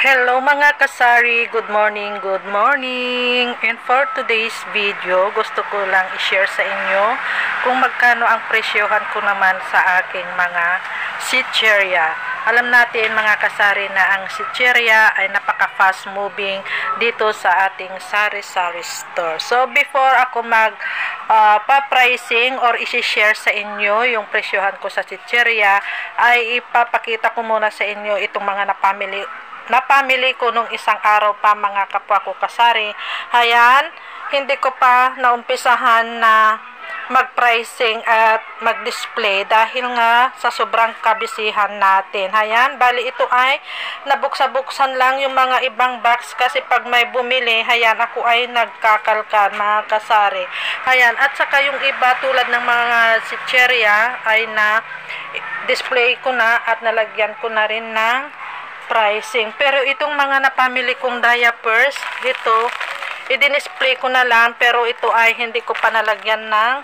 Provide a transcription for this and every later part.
Hello mga kasari, good morning, good morning. And for today's video, gusto ko lang i-share sa inyo kung magkano ang presyohan ko naman sa aking mga chicheria. Alam natin mga kasari na ang chicheria ay napaka-fast moving dito sa ating sari-sari store. So before ako pa-pricing or isi-share sa inyo yung presyohan ko sa chicheria, ay ipapakita ko muna sa inyo itong mga napamili ko nung isang araw pa mga kapwa ko kasari. Ayan, hindi ko pa naumpisahan na mag-pricing at mag-display dahil nga sa sobrang kabisihan natin. Ayan, bali ito ay nabuksa-buksan lang yung mga ibang box kasi pag may bumili, ayan, ako ay nagkakalkan mga kasari. Ayan, at saka yung iba tulad ng mga chicheria ay na display ko na at nalagyan ko na rin ng pricing. Pero itong mga napamili kong diapers, ito i-display ko na lang, pero ito ay hindi ko pa nalagyan ng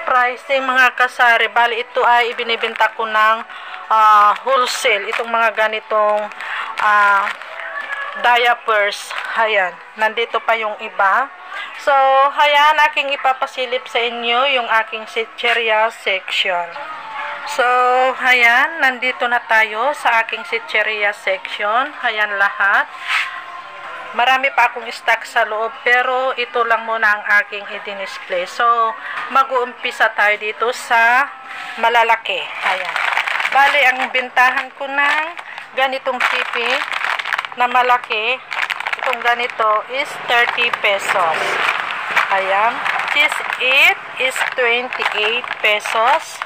pricing mga kasari. Bali ito ay ibinibenta ko ng wholesale, itong mga ganitong diapers. Ayan, nandito pa yung iba. So ayan, aking ipapasilip sa inyo yung aking chicheria section. So, ayan, nandito na tayo sa aking chicheria section. Ayan lahat. Marami pa akong stock sa loob, pero ito lang muna ang aking i-display. So, mag-uumpisa tayo dito sa malalaki. Ayan. Bali, ang bintahan ko ng ganitong tipi na malaki, itong ganito is 30 pesos. Ayan. This it is 28 pesos.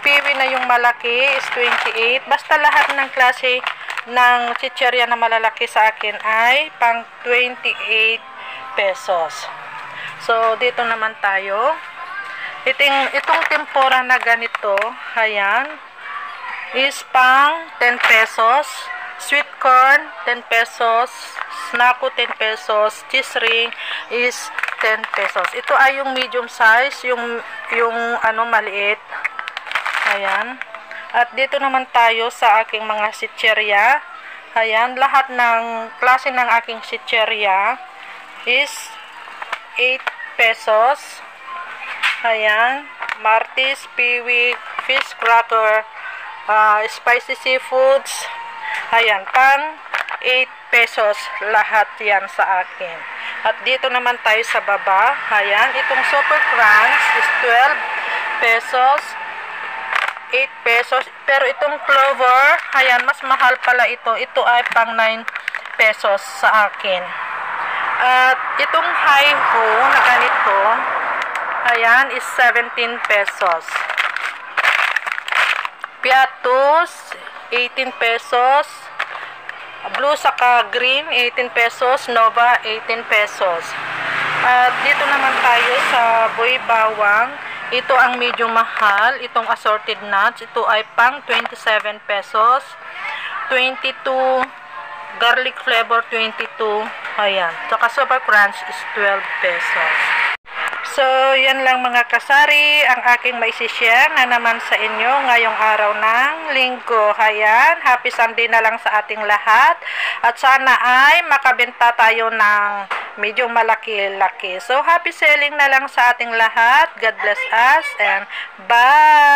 Piwi na yung malaki is 28. Basta lahat ng klase ng chicheria na malalaki sa akin ay pang 28 pesos. So, dito naman tayo. Itong tempura na ganito, ayan, is pang 10 pesos. Sweet corn, 10 pesos. Snacko, 10 pesos. Cheese ring is 10 pesos. Ito ay yung medium size, yung maliit. Ayan. At dito naman tayo sa aking mga chicheria. Ayan, lahat ng klase ng aking chicheria is 8 pesos. Ayan, Martis, Piwi, fish cracker, spicy seafoods. Ayan, pang 8 pesos lahat yan sa akin. At dito naman tayo sa baba. Ayan, itong Super Crunch is 12 pesos. 8 pesos. Pero itong Clover, ayan, mas mahal pala ito. Ito ay pang 9 pesos sa akin. At itong Hi-Ho na ganito, ayan, is 17 pesos. Piatos, 18 pesos. Blue saka green, 18 pesos. Nova, 18 pesos. At dito naman tayo sa Boy Bawang. Ito ang medyo mahal, itong assorted nuts. Ito ay pang 27 pesos. 22, garlic flavor 22. Ayan. Saka Super Crunch is 12 pesos. So, yan lang mga kasari ang aking maisishare na naman sa inyo ngayong araw ng linggo. Ayan, happy Sunday na lang sa ating lahat. At sana ay makabenta tayo ng medyo malaki-laki. So, happy selling na lang sa ating lahat. God bless us and bye!